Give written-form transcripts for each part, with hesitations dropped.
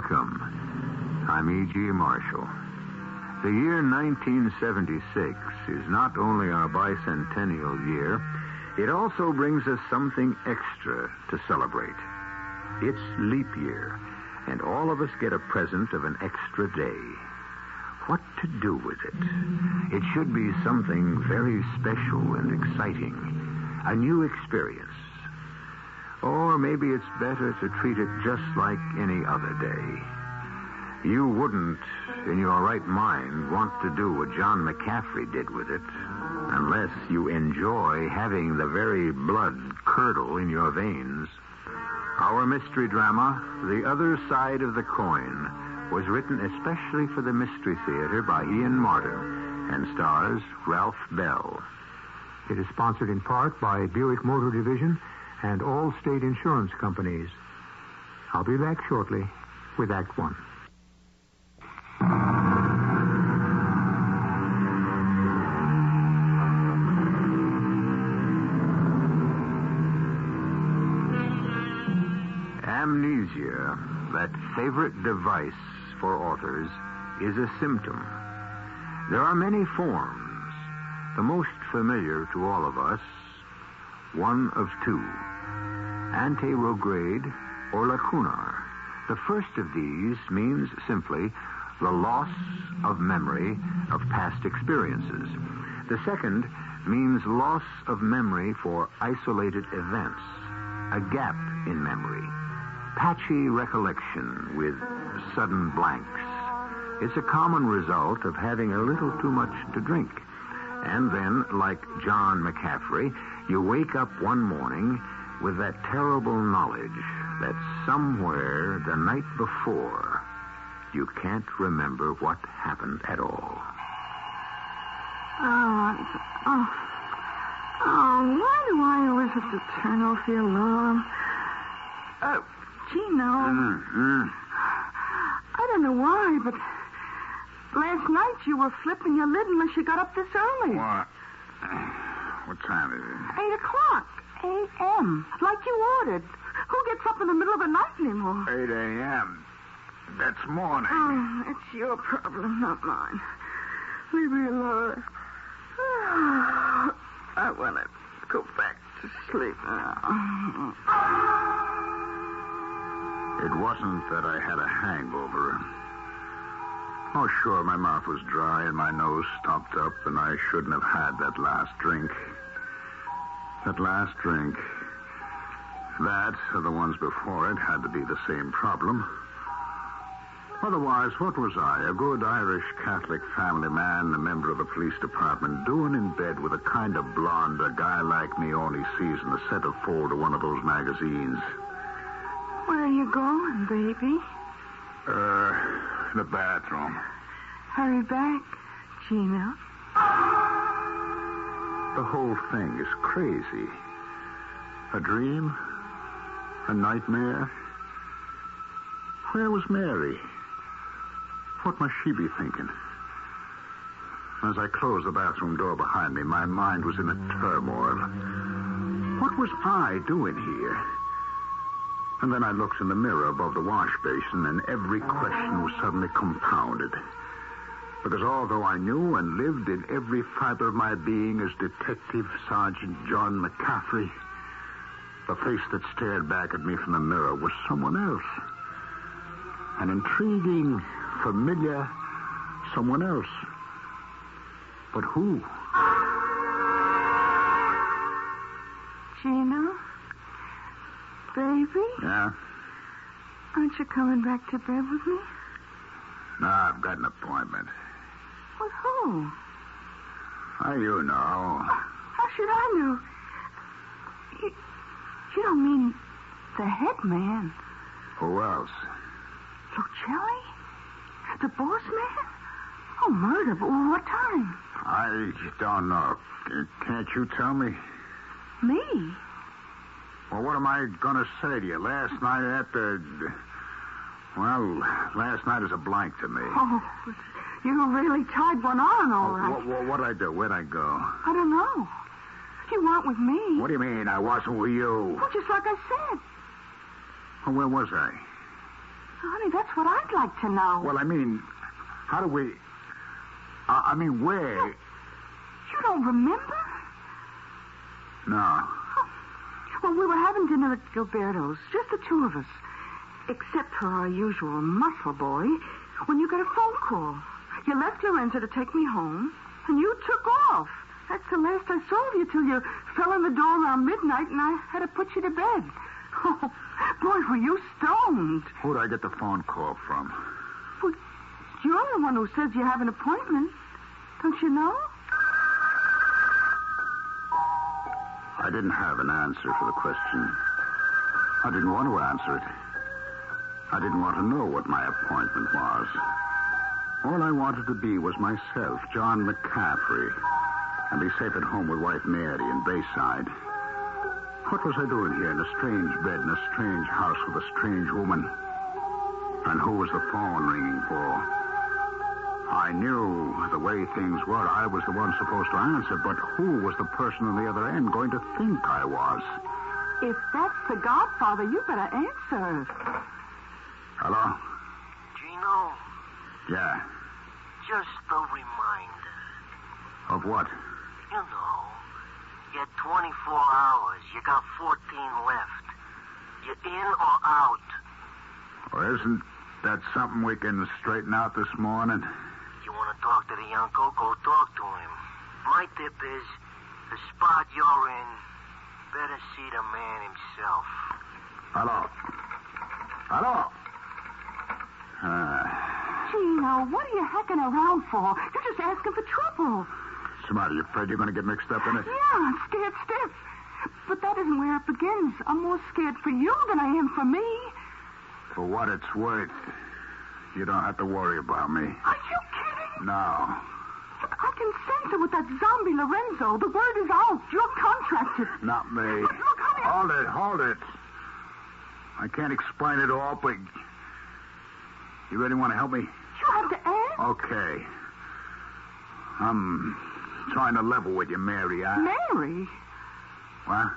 Welcome. I'm E.G. Marshall. The year 1976 is not only our bicentennial year, it also brings us something extra to celebrate. It's leap year, and all of us get a present of an extra day. What to do with it? It should be something very special and exciting, a new experience. Or maybe it's better to treat it just like any other day. You wouldn't, in your right mind, want to do what John McCaffrey did with it, unless you enjoy having the very blood curdle in your veins. Our mystery drama, The Other Side of the Coin, was written especially for the Mystery Theater by Ian Martin and stars Ralph Bell. It is sponsored in part by Buick Motor Division and all state insurance companies. I'll be back shortly with Act One. Amnesia, that favorite device for authors, is a symptom. There are many forms. The most familiar to all of us, one of two, anterograde or lacunar. The first of these means simply the loss of memory of past experiences. The second means loss of memory for isolated events, a gap in memory, patchy recollection with sudden blanks. It's a common result of having a little too much to drink. And then, like John McCaffrey, you wake up one morning with that terrible knowledge that somewhere the night before, you can't remember what happened at all. Why do I always have to turn off the alarm? Gino. I don't know why, but last night you were flipping your lid unless you got up this early. What? What time is it? 8 o'clock. A.M. Like you ordered. Who gets up in the middle of the night anymore? 8 a.m. That's morning. Oh, it's your problem, not mine. Leave me alone. I want to go back to sleep now. It wasn't that I had a hangover. Oh, sure, my mouth was dry and my nose stopped up, and I shouldn't have had that last drink. That last drink. That, or the ones before it, had to be the same problem. Otherwise, what was I, a good Irish Catholic family man, a member of the police department, doing in bed with a kind of blonde a guy like me only sees in the centerfold of one of those magazines? Where are you going, baby? The bathroom. Hurry back, Gino. The whole thing is crazy. A dream? A nightmare? Where was Mary? What must she be thinking? As I closed the bathroom door behind me, my mind was in a turmoil. What was I doing here? And then I looked in the mirror above the wash basin, and every question was suddenly compounded. Because although I knew and lived in every fiber of my being as Detective Sergeant John McCaffrey, the face that stared back at me from the mirror was someone else. An intriguing, familiar someone else. But who? Gino? Baby? Yeah? Aren't you coming back to bed with me? No, I've got an appointment. With who? How you know? How should I know? You don't mean the head man? Who else? Lucelli? The boss man? Oh, murder, but what time? I don't know. Can't you tell me? Me? Well, what am I going to say to you? Last night last night is a blank to me. Oh, you really tied one on, all right. What'd I do? Where'd I go? I don't know. You weren't with me. What do you mean I wasn't with you? Well, just like I said. Well, where was I? Honey, that's what I'd like to know. Well, I mean, how do we... I mean, where... You don't remember? No. Well, we were having dinner at Gilberto's, just the two of us. Except for our usual muscle boy, when you got a phone call. You left Lorenzo to take me home, and you took off. That's the last I saw of you till you fell in the door around midnight, and I had to put you to bed. Oh, boy, were you stoned. Who'd I get the phone call from? Well, you're the one who says you have an appointment. Don't you know? I didn't have an answer for the question. I didn't want to answer it. I didn't want to know what my appointment was. All I wanted to be was myself, John McCaffrey, and be safe at home with wife Mary in Bayside. What was I doing here in a strange bed in a strange house with a strange woman? And who was the phone ringing for? I knew the way things were. I was the one supposed to answer, but who was the person on the other end going to think I was? If that's the Godfather, you better answer. Hello? Gino, Yeah. just a reminder. Of what? You know, you had 24 hours. You got 14 left. You in or out? Well, isn't that something we can straighten out this morning? You want to talk to the uncle? Go talk to him. My tip is, the spot you're in, better see the man himself. Hello? Hello? Gino, what are you hacking around for? You're just asking for trouble. What's the matter? You afraid you're going to get mixed up in it? Yeah, I'm scared stiff. But that isn't where it begins. I'm more scared for you than I am for me. For what it's worth, you don't have to worry about me. Are you kidding? No. Look, I can sense it with that zombie Lorenzo. The word is out. You're contracted. Not me. Look, honey. Hold it. I can't explain it all, but... You really want to help me? You have to ask. Okay. I'm trying to level with you, Mary. Mary? What?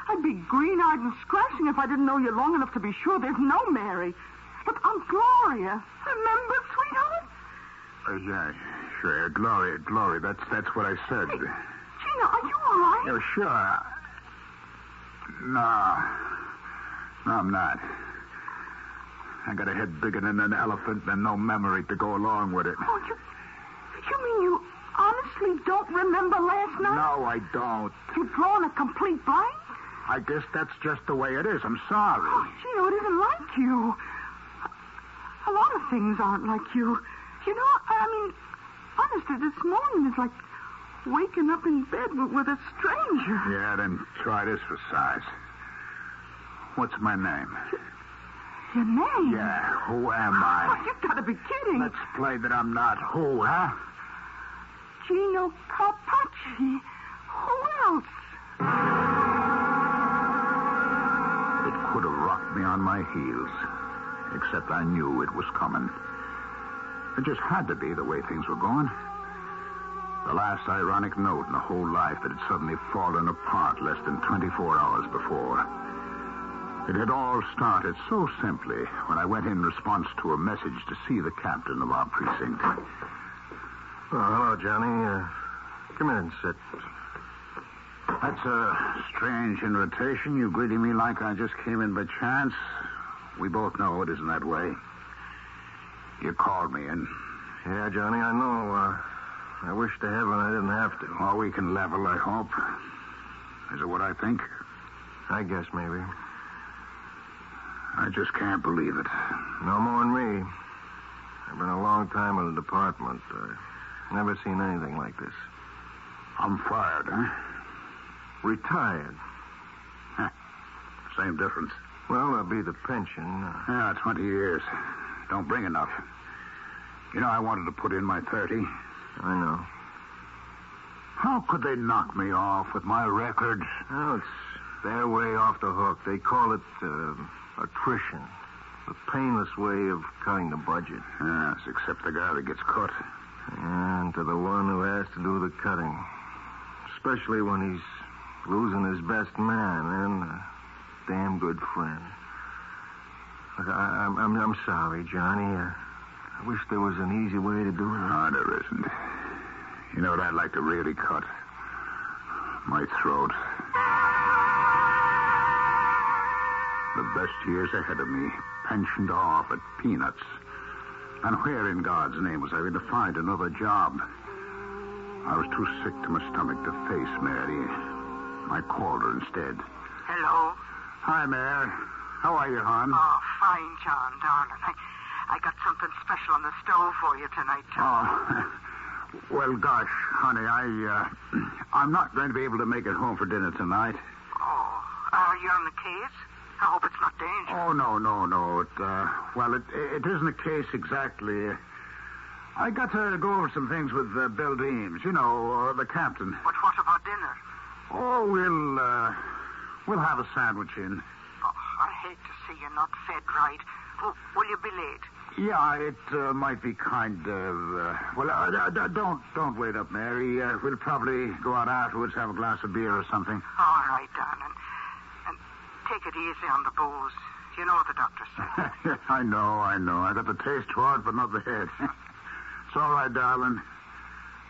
I'd be green-eyed and scratching if I didn't know you long enough to be sure there's no Mary. Look, I'm Gloria. Remember, sweetheart? Yeah, sure. Gloria. That's what I said. Hey, Gina, are you all right? Yeah, sure. No, I'm not. I got a head bigger than an elephant and no memory to go along with it. Oh, you mean you honestly don't remember last night? No, I don't. You've drawn a complete blank? I guess that's just the way it is. I'm sorry. Oh, Gino, it isn't like you. A lot of things aren't like you. You know, I mean, honestly, this morning is like waking up in bed with a stranger. Yeah, then try this for size. What's my name? Your name? Yeah, who am I? Oh, you've got to be kidding. Let's play that I'm not who, huh? Gino Carpacci. Who else? It could have rocked me on my heels, except I knew it was coming. It just had to be the way things were going. The last ironic note in the whole life that had suddenly fallen apart less than 24 hours before. It had all started so simply when I went in response to a message to see the captain of our precinct. Oh, hello, Johnny. Come in and sit. That's a strange invitation. You greeting me like I just came in by chance. We both know it isn't that way. You called me in. Yeah, Johnny, I know. I wish to heaven I didn't have to. Oh, we can level, I hope. Is it what I think? I guess maybe. I just can't believe it. No more than me. I've been a long time in the department. Never seen anything like this. I'm fired, huh? Retired. Same difference. Well, there'll be the pension. Yeah, 20 years. Don't bring enough. You know, I wanted to put in my 30. I know. How could they knock me off with my record? Oh, it's their way off the hook. They call it attrition. The painless way of cutting the budget. Yes, except the guy that gets caught. And to the one who has to do the cutting. Especially when he's losing his best man and a damn good friend. Look, I'm sorry, Johnny. I wish there was an easy way to do it. No, there isn't. You know what I'd like to really cut? My throat. The best years ahead of me, pensioned off at peanuts. And where in God's name was I going to find another job? I was too sick to my stomach to face Mary. I called her instead. Hello. Hi, Mary. How are you, hon? Oh, fine, John, darling. I got something special on the stove for you tonight, too. Oh, well, gosh, honey, I'm not going to be able to make it home for dinner tonight. Oh, are you on the case? I hope it's not dangerous. Oh, no. It isn't a case exactly. I got to go over some things with Bill Deems, the captain. But what about dinner? Oh, we'll have a sandwich in. Oh, I hate to see you not fed right. Will you be late? Yeah, it might be kind of... don't wait up, Mary. We'll probably go out afterwards, have a glass of beer or something. All right, darling. And take it easy on the booze. You know what the doctor said. I know. I got the taste for it, but not the head. It's all right, darling.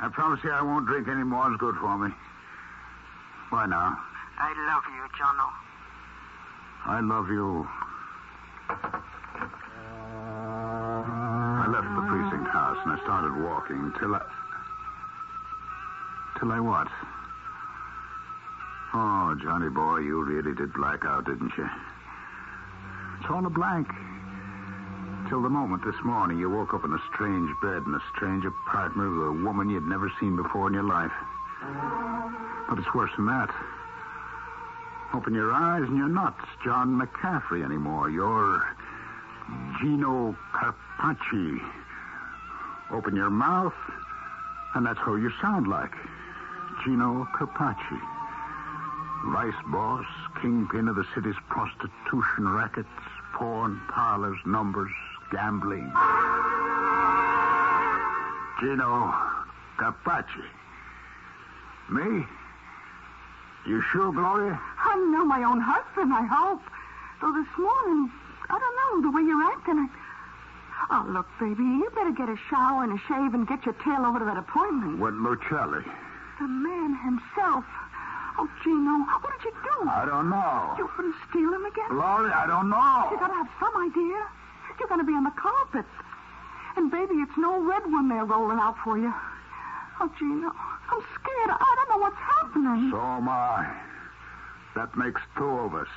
I promise you I won't drink any more. It's good for me. Bye now. I love you, Jono. I love you. I left the precinct house and I started walking till I what? Oh, Johnny boy, you really did black out, didn't you? It's all a blank. Till the moment this morning you woke up in a strange bed in a strange apartment with a woman you'd never seen before in your life. But it's worse than that. Open your eyes and you're not John McCaffrey anymore. You're Gino Carpacci. Open your mouth, and that's how you sound like. Gino Carpacci. Vice boss, kingpin of the city's prostitution rackets, porn parlors, numbers, gambling. Gino Carpacci. Me? You sure, Gloria? I know my own husband, I hope. Though this morning, I don't know, the way you're acting, Oh, look, baby, you better get a shower and a shave and get your tail over to that appointment. What, Lucelli? The man himself. Oh, Gino, what did you do? I don't know. You couldn't steal him again? Gloria, I don't know. You gotta have some idea. You're gonna be on the carpet. And, baby, it's no red one they're rolling out for you. Oh, Gino, I'm scared. I don't know what's happening. So am I. That makes two of us.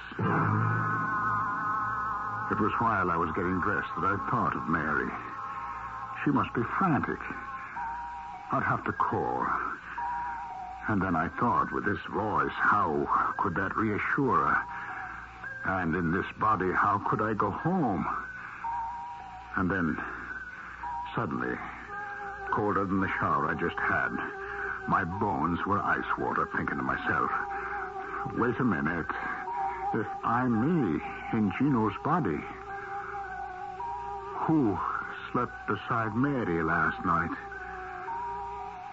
It was while I was getting dressed that I thought of Mary. She must be frantic. I'd have to call. And then I thought, with this voice, how could that reassure her? And in this body, how could I go home? And then, suddenly, colder than the shower I just had, my bones were ice water, thinking to myself, wait a minute. If I'm me in Gino's body, who slept beside Mary last night?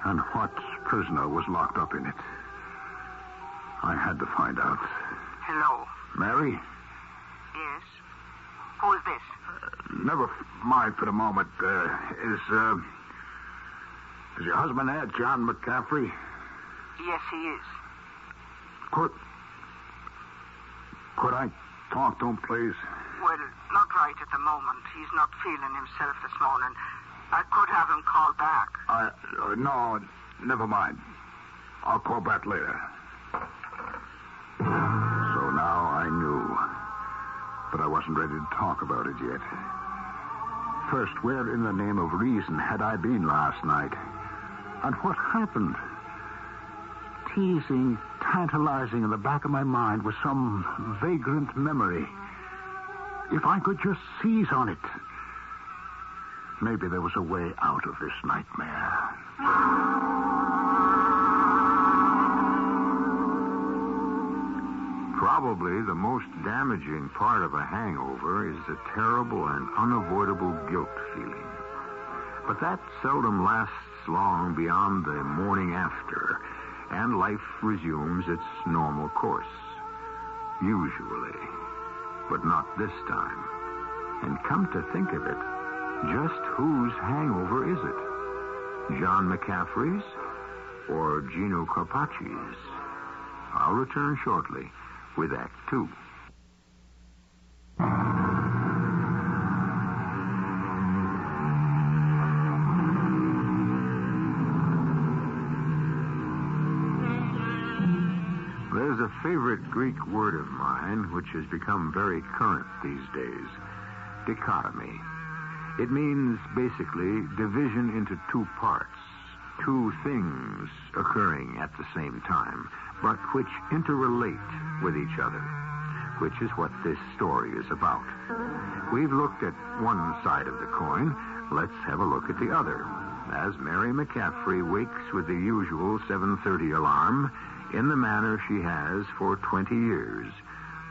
And what prisoner was locked up in it? I had to find out. Hello. Mary? Yes? Who is this? Never mind for the moment. Is your husband there, John McCaffrey? Yes, he is. Could I talk to him, please? Well, not right at the moment. He's not feeling himself this morning. I could have him call back. No, never mind. I'll call back later. So now I knew. But I wasn't ready to talk about it yet. First, where in the name of reason had I been last night? And what happened? Teasing, tantalizing in the back of my mind was some vagrant memory. If I could just seize on it, maybe there was a way out of this nightmare. Probably the most damaging part of a hangover is the terrible and unavoidable guilt feeling. But that seldom lasts long beyond the morning after, and life resumes its normal course. Usually. But not this time. And come to think of it, just whose hangover is it? John McCaffrey's or Gino Carpacci's? I'll return shortly with Act Two. There's a favorite Greek word of mine which has become very current these days. Dichotomy. It means basically division into two parts, two things occurring at the same time, but which interrelate with each other, which is what this story is about. We've looked at one side of the coin. Let's have a look at the other. As Mary McCaffrey wakes with the usual 7:30 alarm, in the manner she has for 20 years,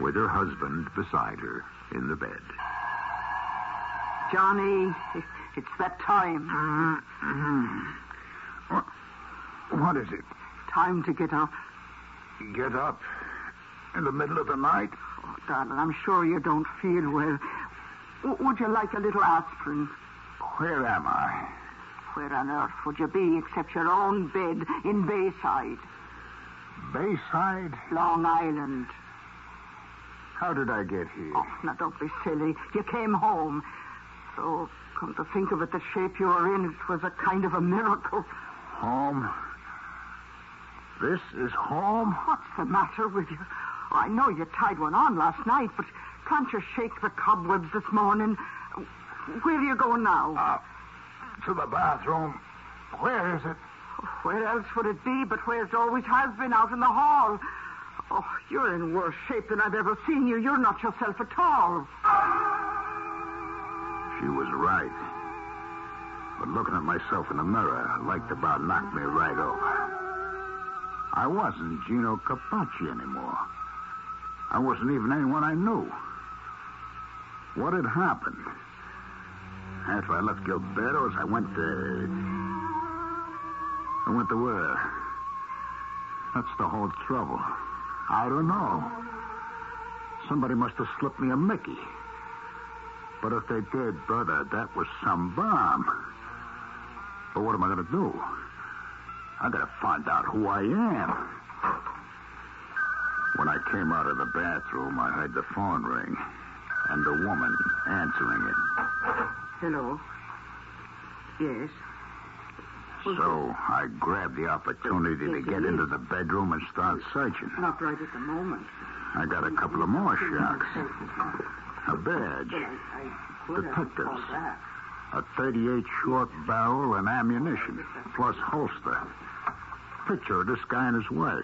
with her husband beside her in the bed. Johnny, it's that time. What is it? Time to get up. Get up in the middle of the night? Oh, darling, I'm sure you don't feel well. Would you like a little aspirin? Where am I? Where on earth would you be except your own bed in Bayside? Bayside? Long Island. How did I get here? Oh, now don't be silly. You came home. So, come to think of it, the shape you were in, it was a kind of a miracle. Home? This is home? What's the matter with you? Oh, I know you tied one on last night, but can't you shake the cobwebs this morning? Where are you going now? To the bathroom. Where is it? Where else would it be but where it always has been, out in the hall? Oh, you're in worse shape than I've ever seen you. You're not yourself at all. She was right. But looking at myself in the mirror, like about knocked me right over. I wasn't Gino Carpacci anymore. I wasn't even anyone I knew. What had happened? After I left Gilberto's, I went to where? That's the whole trouble. I don't know. Somebody must have slipped me a Mickey. But if they did, brother, that was some bomb. But what am I going to do? I got to find out who I am. When I came out of the bathroom, I heard the phone ring and the woman answering it. Hello. Yes. So I grabbed the opportunity to get into the bedroom and start searching. Not right at the moment. I got a couple of more shocks. A badge. Detectives. A .38 short barrel and ammunition, plus holster. Picture of this guy and his wife.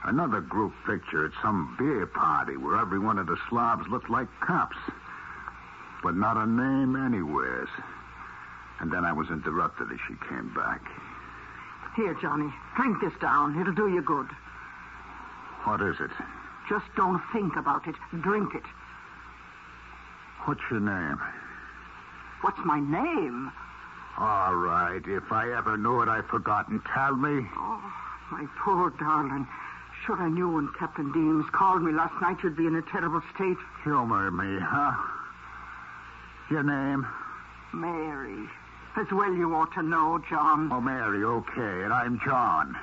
Another group picture at some beer party where every one of the slobs looked like cops. But not a name anywhere. And then I was interrupted as she came back. Here, Johnny, drink this down. It'll do you good. What is it? Just don't think about it. Drink it. What's your name? What's my name? All right. If I ever knew it, I've forgotten. Tell me. Oh, my poor darling. Sure, I knew when Captain Deems called me last night you'd be in a terrible state. Humor me, huh? Your name? Mary. As well you ought to know, John. Oh, Mary, okay. And I'm John.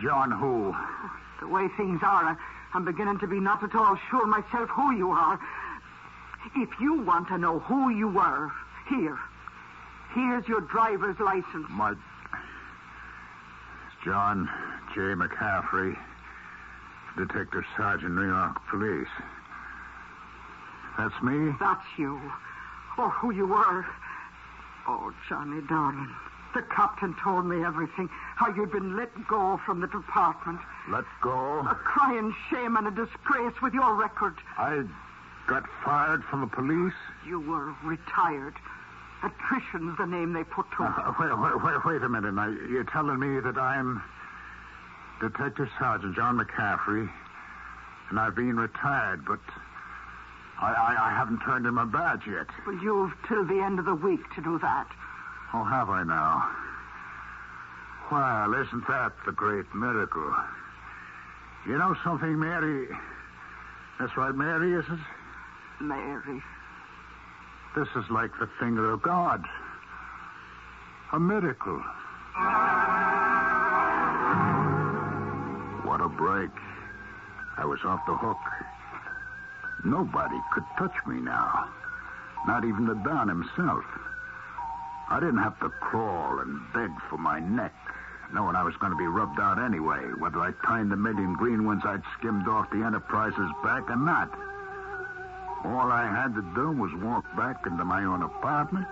John who? The way things are, I'm beginning to be not at all sure myself who you are. If you want to know who you were, here's your driver's license. It's John J. McCaffrey, Detective Sergeant, New York Police. That's me? That's you. Or who you were. Oh, Johnny, darling. The captain told me everything. How you'd been let go from the department. Let go? A crying shame and a disgrace with your record. I got fired from the police? You were retired. Attrition's the name they put to it. Wait a minute. Now, you're telling me that I'm Detective Sergeant John McCaffrey, and I've been retired, but I haven't turned in my badge yet. Well, you've till the end of the week to do that. Oh, have I now? Well, isn't that the great miracle? You know something, Mary? That's right, Mary, is it? Mary. This is like the finger of God. A miracle. What a break. I was off the hook. Nobody could touch me now. Not even the Don himself. I didn't have to crawl and beg for my neck, knowing I was going to be rubbed out anyway, whether I timed the million green ones I'd skimmed off the Enterprise's back or not. All I had to do was walk back into my own apartment,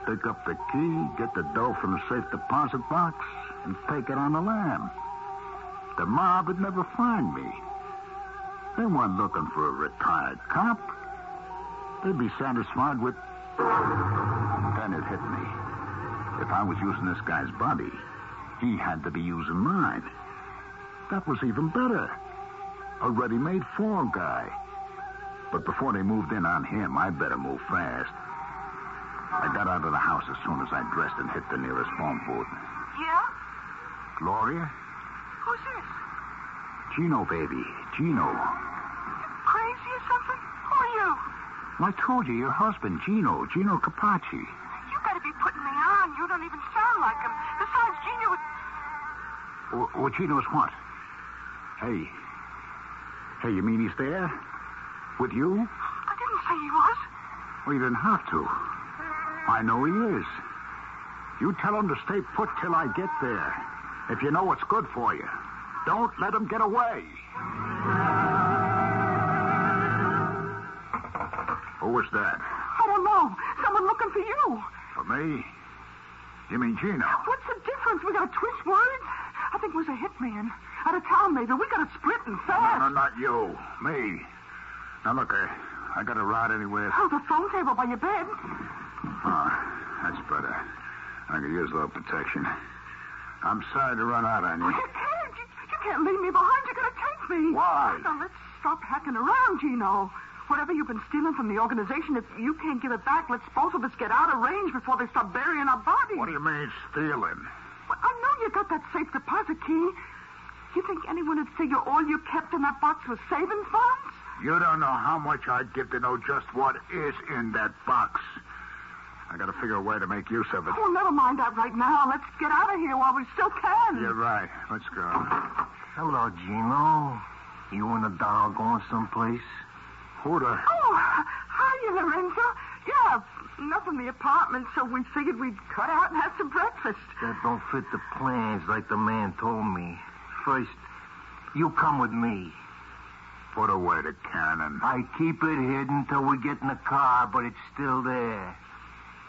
pick up the key, get the dough from the safe deposit box, and take it on the lam. The mob would never find me. They weren't looking for a retired cop. They'd be satisfied with... Then it hit me. If I was using this guy's body, he had to be using mine. That was even better. A ready-made fall guy. But before they moved in on him, I better move fast. I got out of the house as soon as I dressed and hit the nearest phone booth. Yeah? Gloria? Who's this? Gino, baby. Gino. Crazy or something? Who are you? I told you, your husband, Gino Capacci. You better be putting me on. You don't even sound like him. Besides, Gino would... Well, Gino's what? Hey, you mean he's there? With you? I didn't say he was. Well, you didn't have to. I know he is. You tell him to stay put till I get there. If you know what's good for you. Don't let him get away. Who was that? I don't know. Someone looking for you. For me? You mean Gino? What's the difference? We got to twist words? I think it was a hitman. Out of town, maybe. We got to sprint and fast. No, not you. Me. Now, look, I got a ride anywhere. Oh, the phone table by your bed. Oh, that's better. I could use a little protection. I'm sorry to run out on you. Oh, you can't. You can't leave me behind. You're going to take me. Why? Now, let's stop hacking around, Gino. Whatever you've been stealing from the organization, if you can't give it back, let's both of us get out of range before they start burying our bodies. What do you mean, stealing? Well, I know you got that safe deposit key. You think anyone would figure all you kept in that box was savings bonds? You don't know how much I'd give to know just what is in that box. I got to figure a way to make use of it. Oh, never mind that right now. Let's get out of here while we still can. You're right. Let's go. Hello, Gino. You and the doll going someplace? Who the... Oh, hiya, Lorenzo. Yeah, nothing in the apartment, so we figured we'd cut out and have some breakfast. That don't fit the plans like the man told me. First, you come with me. Put away the cannon. I keep it hidden till we get in the car, but it's still there.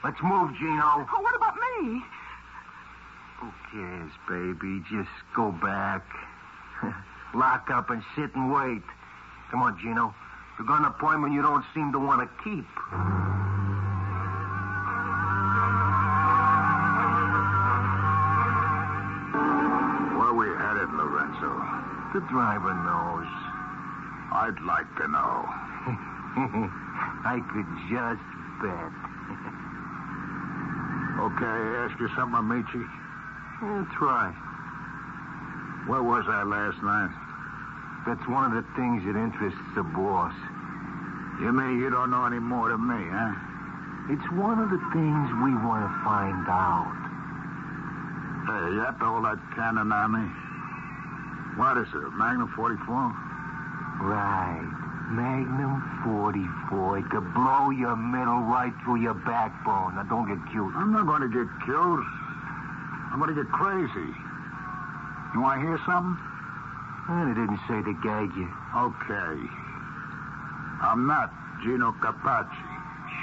Let's move, Gino. Oh, what about me? Who cares, baby? Just go back. Lock up and sit and wait. Come on, Gino. You got an appointment you don't seem to want to keep. Where are we headed, Lorenzo? The driver knows. I'd like to know. I could just bet. Okay, ask you something, Amici? Try. Where was I last night? That's one of the things that interests the boss. You mean you don't know any more than me, huh? It's one of the things we want to find out. Hey, you have to hold that cannon on me. What is it, a Magnum 44? Right. Magnum 44. It could blow your middle right through your backbone. Now, don't get cute. I'm not going to get cute. I'm going to get crazy. You want to hear something? They didn't say to gag you. Okay. I'm not Gino Capacci.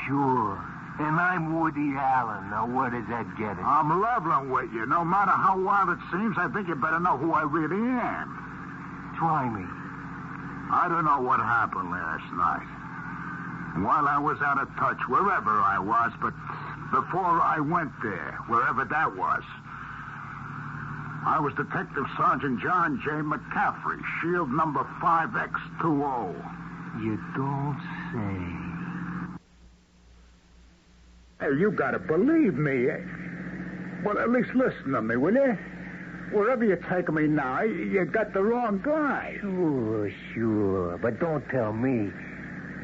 Sure. And I'm Woody Allen. Now, where does that get us? I'm leveling with you. No matter how wild it seems, I think you better know who I really am. Try me. I don't know what happened last night. While I was out of touch, wherever I was, but before I went there, wherever that was, I was Detective Sergeant John J. McCaffrey, shield number 5X20. You don't say. Hey, you gotta believe me. Well, at least listen to me, will you? Wherever you're taking me now, you got the wrong guy. Sure. But don't tell me.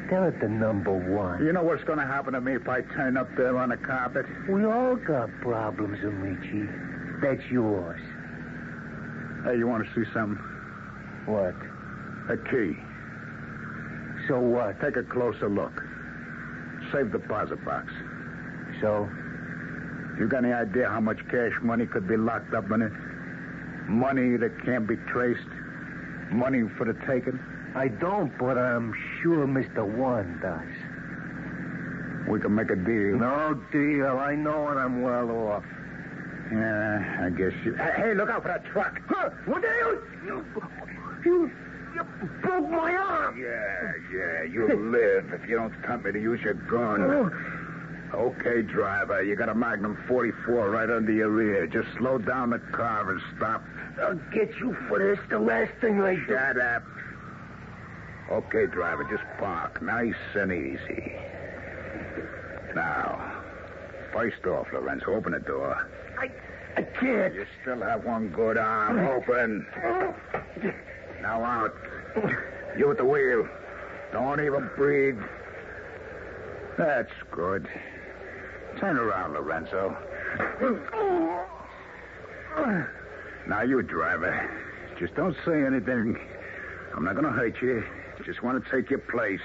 They're at the number one. You know what's going to happen to me if I turn up there on the carpet? We all got problems, Amici. That's yours. Hey, you want to see something? What? A key. So what? Take a closer look. Safe deposit box. So? You got any idea how much cash money could be locked up in it? Money that can't be traced? Money for the taking? I don't, but I'm sure Mr. One does. We can make a deal. No deal. I know it. I'm well off. Yeah, I guess you... Hey, look out for that truck. Huh? What the hell? You broke my arm. Yeah, you'll live if you don't tempt me to use your gun. Okay, driver, you got a Magnum 44 right under your rear. Just slow down the car and stop. I'll get you for this. The last thing I do. Shut up. Okay, driver, just park. Nice and easy. Now, first off, Lorenzo, open the door. I can't. You still have one good arm. Open. Now out. You at the wheel. Don't even breathe. That's good. Turn around, Lorenzo. Now, you driver. Just don't say anything. I'm not going to hurt you. Just want to take your place.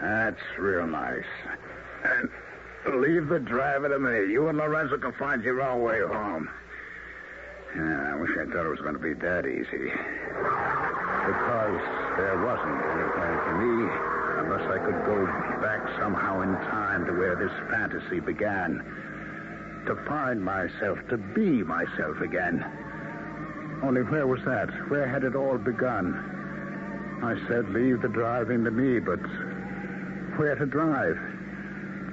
That's real nice. And leave the driver to me. You and Lorenzo can find your own way home. Yeah, I wish I thought it was going to be that easy. Because there wasn't any plan for me unless I could go back somehow in time to where this fantasy began. To find myself, to be myself again. Only where was that? Where had it all begun? I said leave the driving to me, but where to drive?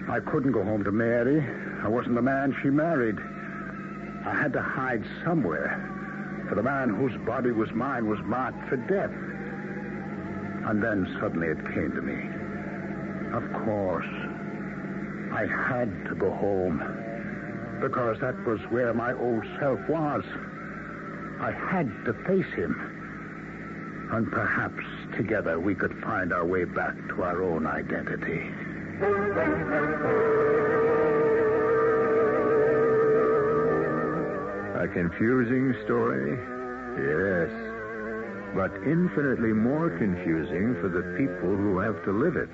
I couldn't go home to Mary. I wasn't the man she married. I had to hide somewhere, for the man whose body was mine was marked for death. And then suddenly it came to me. Of course, I had to go home, because that was where my old self was. I had to face him. And perhaps together we could find our way back to our own identity. A confusing story? Yes. But infinitely more confusing for the people who have to live it.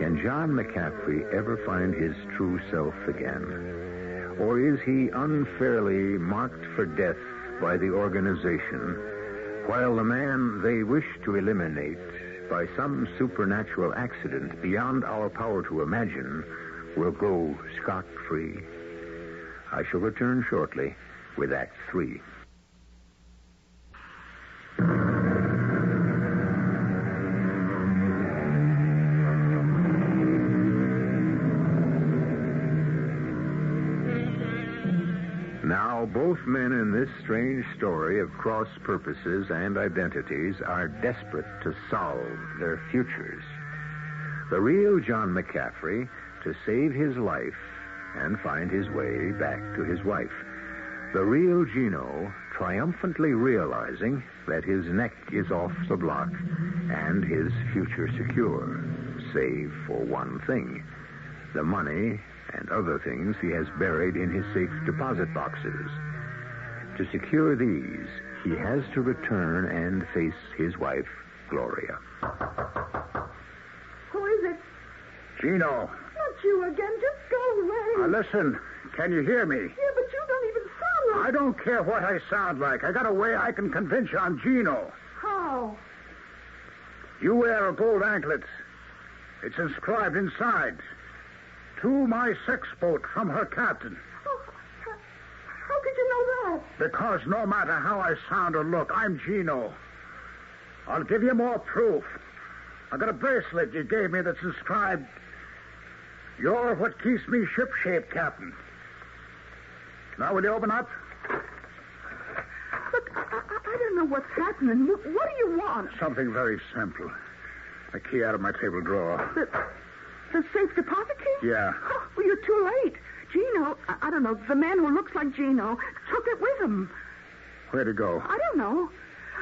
Can John McCaffrey ever find his true self again? Or is he unfairly marked for death by the organization, while the man they wish to eliminate by some supernatural accident beyond our power to imagine will go scot-free? I shall return shortly with Act 3. Now, both men in this strange story of cross purposes and identities are desperate to solve their futures. The real John McCaffrey to save his life and find his way back to his wife. The real Gino triumphantly realizing that his neck is off the block and his future secure, save for one thing: the money and other things he has buried in his safe deposit boxes. To secure these, he has to return and face his wife, Gloria. Who is it? Gino. Not you again. Just go away. Now, listen. Can you hear me? Yeah, but you don't even sound like... I don't care what I sound like. I got a way I can convince you I'm Gino. How? You wear a gold anklet. It's inscribed inside. To my sex boat from her captain. Oh, how could you know that? Because no matter how I sound or look, I'm Gino. I'll give you more proof. I got a bracelet you gave me that's inscribed, "You're what keeps me shipshape, Captain." Now, will you open up? Look, I don't know what's happening. What do you want? Something very simple. A key out of my table drawer. The safe deposit key? Yeah. Oh, well, you're too late. Gino, I don't know, the man who looks like Gino took it with him. Where'd it go? I don't know.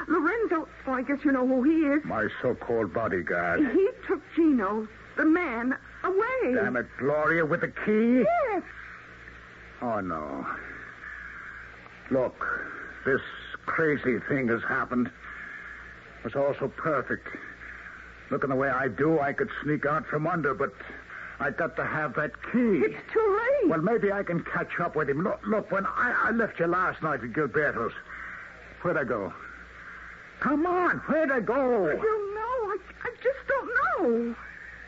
Lorenzo, I guess you know who he is. My so-called bodyguard. He took Gino, the man, away. Damn it, Gloria, with the key? Yes. Oh, no. Look, this crazy thing has happened. It was all so perfect. Looking the way I do, I could sneak out from under, but I got to have that key. It's too late. Well, maybe I can catch up with him. Look, when I left you last night at Gilberto's, where'd I go? Come on, where'd I go? I don't know. I just don't know.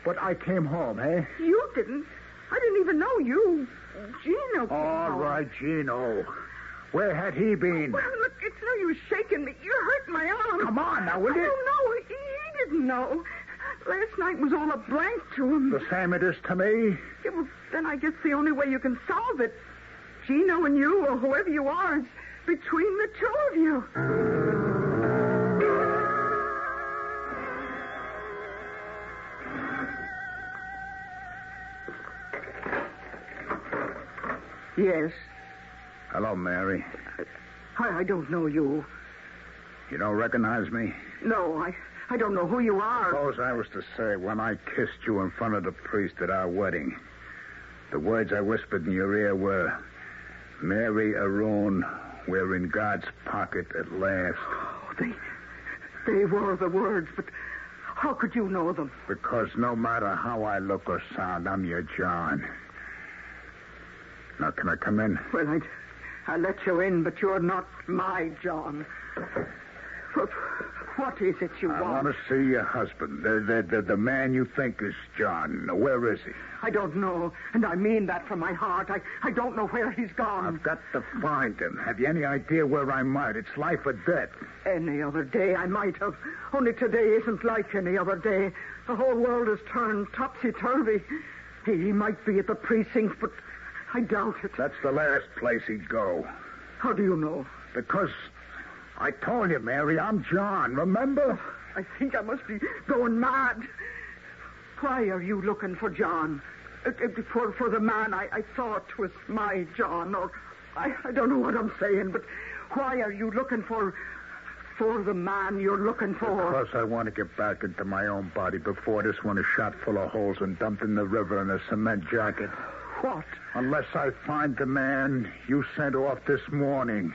But I came home, eh? You didn't. I didn't even know you. Gino came All home. right, Gino. Where had he been? Well, look, it's no use shaking me. You hurt my arm. Come on now, will I you? don't know. He didn't know. Last night was all a blank to him. The same it is to me. Yeah, well, then I guess the only way you can solve it, Gino and you, or whoever you are, is between the two of you. Yes. Hello, Mary. I don't know you. You don't recognize me? No, I don't know who you are. Suppose I was to say when I kissed you in front of the priest at our wedding, the words I whispered in your ear were, Mary Arone, we're in God's pocket at last. Oh, they were the words, but how could you know them? Because no matter how I look or sound, I'm your John. Now, can I come in? Well, I let you in, but you're not my John. What is it you I want? want to see your husband, the man you think is John. Where is he? I don't know, and I mean that from my heart. I don't know where he's gone. I've got to find him. Have you any idea where I might? It's life or death. Any other day I might have. Only today isn't like any other day. The whole world has turned topsy-turvy. He might be at the precinct, but I doubt it. That's the last place he'd go. How do you know? Because I told you, Mary, I'm John, remember? I think I must be going mad. Why are you looking for John? For the man I thought was my John, or I don't know what I'm saying, but why are you looking for the man you're looking for? Because I want to get back into my own body before this one is shot full of holes and dumped in the river in a cement jacket. What? Unless I find the man you sent off this morning,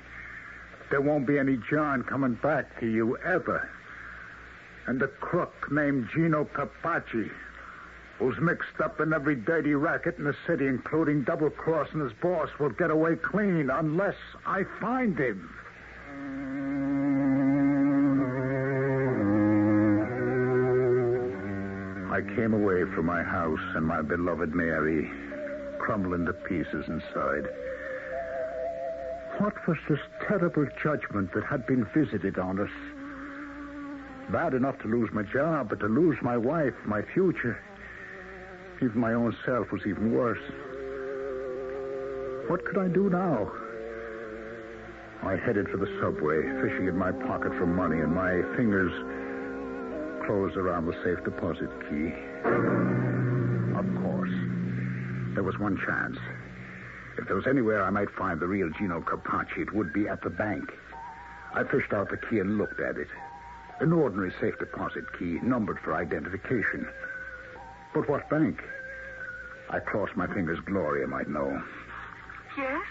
there won't be any John coming back to you ever. And the crook named Gino Capacci, who's mixed up in every dirty racket in the city, including double-crossing his boss, will get away clean unless I find him. I came away from my house and my beloved Mary, crumbling to pieces inside. What was this terrible judgment that had been visited on us? Bad enough to lose my job, but to lose my wife, my future, even my own self was even worse. What could I do now? I headed for the subway, fishing in my pocket for money, and my fingers closed around the safe deposit key. Of course. There was one chance. If there was anywhere I might find the real Gino Capacci, it would be at the bank. I fished out the key and looked at it. An ordinary safe deposit key, numbered for identification. But what bank? I crossed my fingers. Gloria might know. Yes?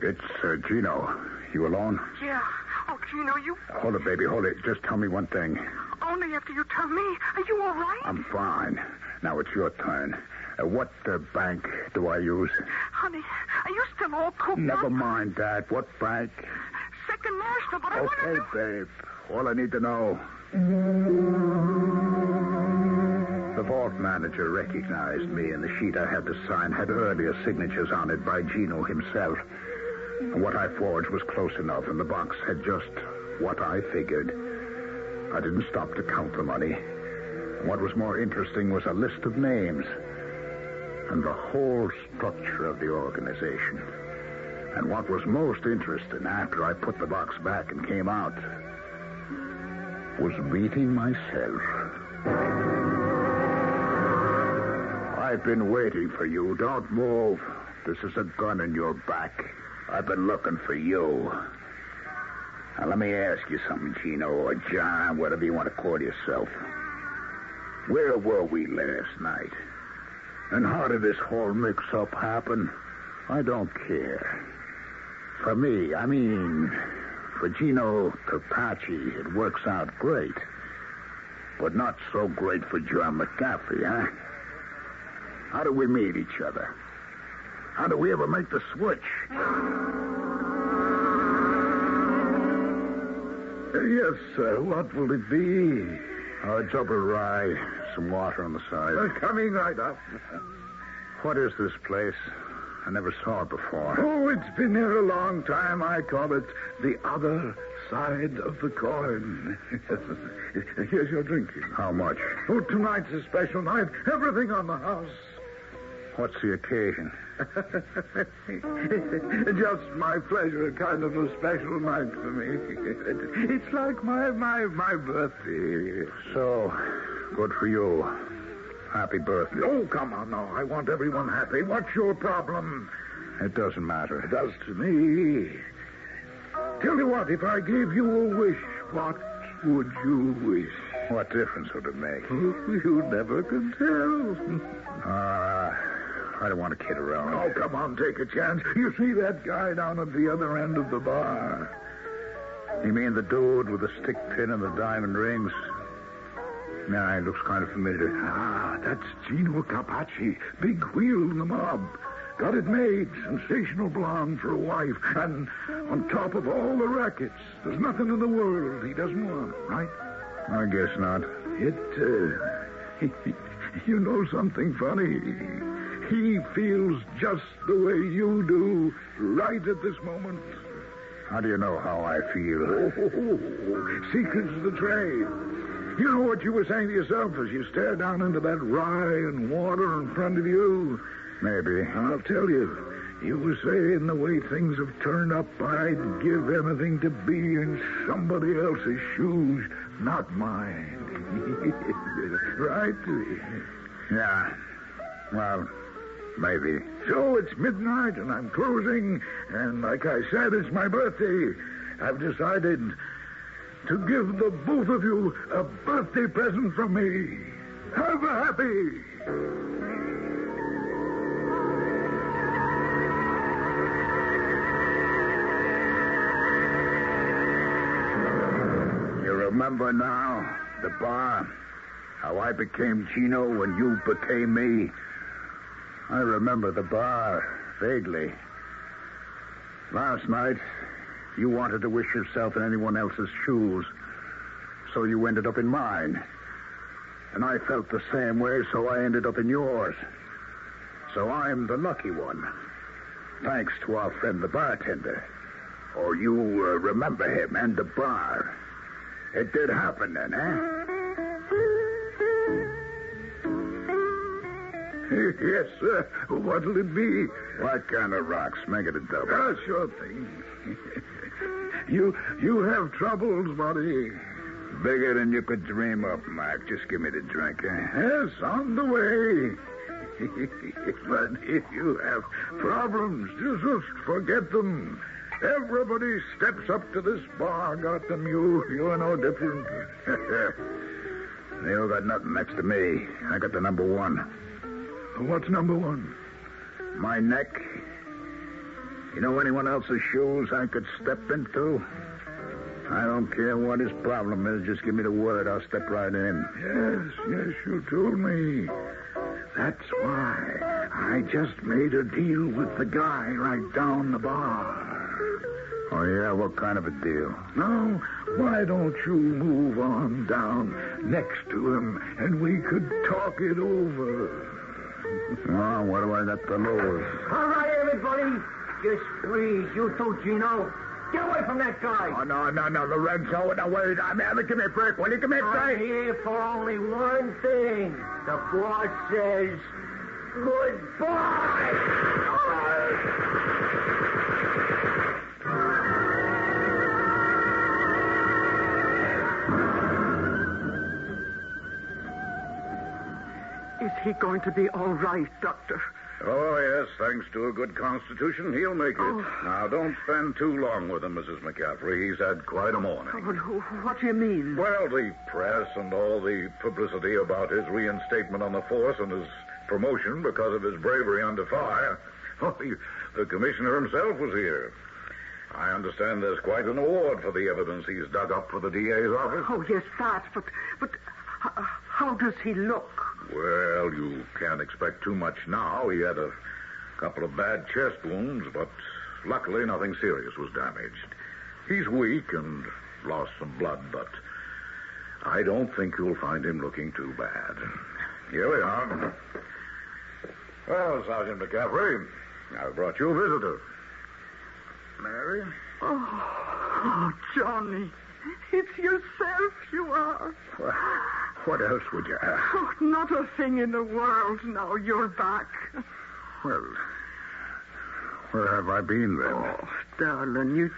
It's Gino. You alone? Yeah. Oh, Gino, you... Hold it, baby, hold it. Just tell me one thing. Only after you tell me. Are you all right? I'm fine. Now it's your turn. What bank do I use? Honey, are you still all cooped Never up? mind that. What bank? Second National, but I want to Okay, know... babe. All I need to know. The vault manager recognized me, and the sheet I had to sign had earlier signatures on it by Gino himself. And what I forged was close enough, and the box had just what I figured. I didn't stop to count the money. And what was more interesting was a list of names and the whole structure of the organization. And what was most interesting after I put the box back and came out was meeting myself. I've been waiting for you. Don't move. This is a gun in your back. I've been looking for you. Now, let me ask you something, Gino, or John, whatever you want to call yourself. Where were we last night? And how did this whole mix-up happen? I don't care. For me, for Gino Carpacci, it works out great. But not so great for John McGaffey, huh? How do we meet each other? How do we ever make the switch? Yes, sir. What will it be? Double rye, some water on the side. Coming right up. What is this place? I never saw it before. Oh, it's been here a long time. I call it the other side of the coin. Here's your drinking. How much? Oh, tonight's a special night. Everything on the house. What's the occasion? Just my pleasure, kind of a special night for me. It's like my birthday. So, good for you. Happy birthday. Oh, come on now. I want everyone happy. What's your problem? It doesn't matter. It does to me. Tell you what, if I gave you a wish, what would you wish? What difference would it make? You never can tell. I don't want to kid around. Oh, come on, take a chance. You see that guy down at the other end of the bar? You mean the dude with the stick pin and the diamond rings? Nah, he looks kind of familiar. That's Gino Carpacci, big wheel in the mob. Got it made, sensational blonde for a wife, and on top of all the rackets, there's nothing in the world he doesn't want, right? I guess not. You know something funny? He feels just the way you do right at this moment. How do you know how I feel? Oh, secrets of the trade. You know what you were saying to yourself as you stared down into that rye and water in front of you? Maybe. I'll tell you. You were saying the way things have turned up, I'd give anything to be in somebody else's shoes, not mine. Right? Yeah. Well, maybe. So it's midnight and I'm closing, and like I said, it's my birthday. I've decided to give the both of you a birthday present from me. Have a happy. You remember now, the bar, how I became Gino when you became me? I remember the bar vaguely. Last night, you wanted to wish yourself in anyone else's shoes, so you ended up in mine. And I felt the same way, so I ended up in yours. So I'm the lucky one, thanks to our friend the bartender. Or you remember him and the bar. It did happen then, eh? Yes, sir. What'll it be? What kind of rocks? Make it a double. Sure thing. You have troubles, buddy. Bigger than you could dream up, Mark. Just give me the drink, eh? Yes, on the way. But if you have problems, just forget them. Everybody steps up to this bar, got them. You're no different. You got nothing next to me. I got the number one. What's number one? My neck. You know anyone else's shoes I could step into? I don't care what his problem is. Just give me the word. I'll step right in. Yes, you told me. That's why I just made a deal with the guy right down the bar. Oh, yeah? What kind of a deal? Now, why don't you move on down next to him and we could talk it over? Oh, what do I got to lose? All right, everybody. Just freeze. You too, Gino. Get away from that guy. Oh, no, Lorenzo. No, wait. Give me a break. Will you give me a break? I'm here for only one thing. The boss says goodbye. Is he going to be all right, Doctor? Oh, yes, thanks to a good constitution, he'll make it. Oh. Now, don't spend too long with him, Mrs. McCaffrey. He's had quite a morning. What do you mean? Well, the press and all the publicity about his reinstatement on the force and his promotion because of his bravery under fire. Well, the commissioner himself was here. I understand there's quite an award for the evidence he's dug up for the DA's office. Oh, yes, that. But how does he look? Well, you can't expect too much now. He had a couple of bad chest wounds, but luckily nothing serious was damaged. He's weak and lost some blood, but I don't think you'll find him looking too bad. Here we are. Well, Sergeant McCaffrey, I've brought you a visitor. Mary? Oh, Johnny. It's yourself you are. What else would you ask? Oh, not a thing in the world now you're back. Well, where have I been then? Oh, darling, you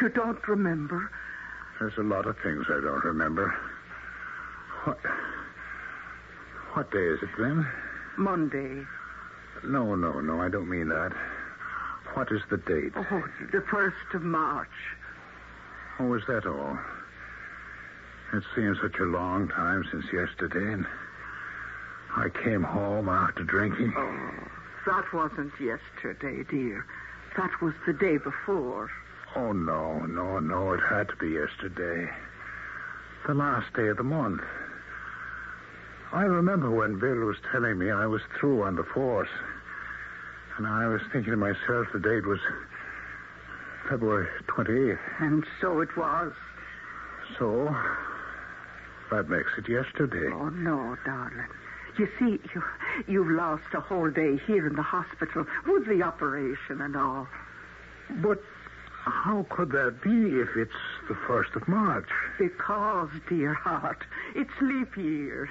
don't remember? There's a lot of things I don't remember. What day is it then? Monday. No, I don't mean that. What is the date? Oh, the 1st of March. Oh, is that all? It seems such a long time since yesterday, and I came home after drinking. Oh, that wasn't yesterday, dear. That was the day before. Oh, no, it had to be yesterday. The last day of the month. I remember when Bill was telling me I was through on the force, and I was thinking to myself the date was February 28th. And so it was. So, that makes it yesterday. Oh, no, darling. You see, you've lost a whole day here in the hospital with the operation and all. But how could that be if it's the 1st of March? Because, dear heart, it's leap year.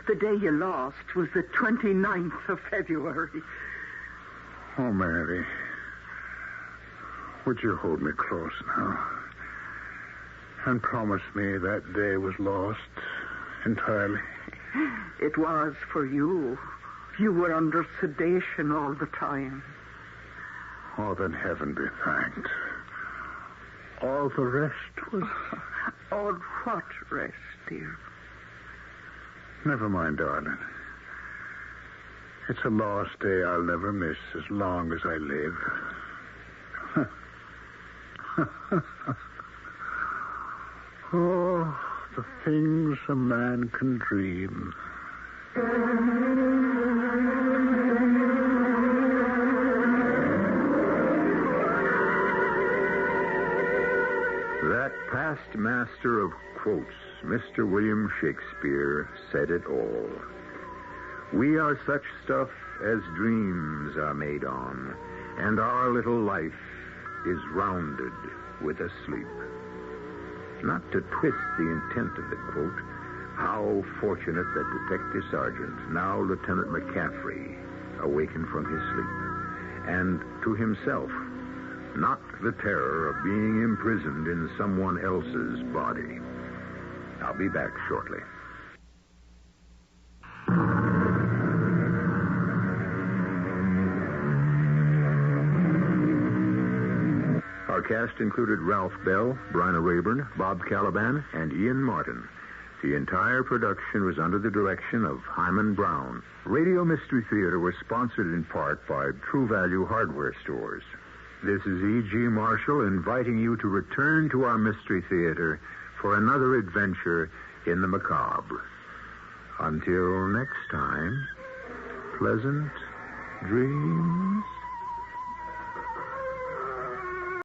The day you lost was the 29th of February. Oh, Mary, would you hold me close now and promise me that day was lost entirely? It was for you. You were under sedation all the time. Oh, then heaven be thanked. All the rest was... All what rest, dear? Never mind, darling. It's a lost day I'll never miss as long as I live. Oh, the things a man can dream. That past master of quotes, Mr. William Shakespeare, said it all. We are such stuff as dreams are made on, and our little life is rounded with a sleep. Not to twist the intent of the quote, how fortunate that Detective Sergeant, now Lieutenant McCaffrey, awakened from his sleep. And to himself, not the terror of being imprisoned in someone else's body. I'll be back shortly. Our cast included Ralph Bell, Bryna Raeburn, Bob Kaliban, and Ian Martin. The entire production was under the direction of Himan Brown. Radio Mystery Theater was sponsored in part by True Value Hardware Stores. This is E.G. Marshall inviting you to return to our Mystery Theater for another adventure in the macabre. Until next time, pleasant dreams.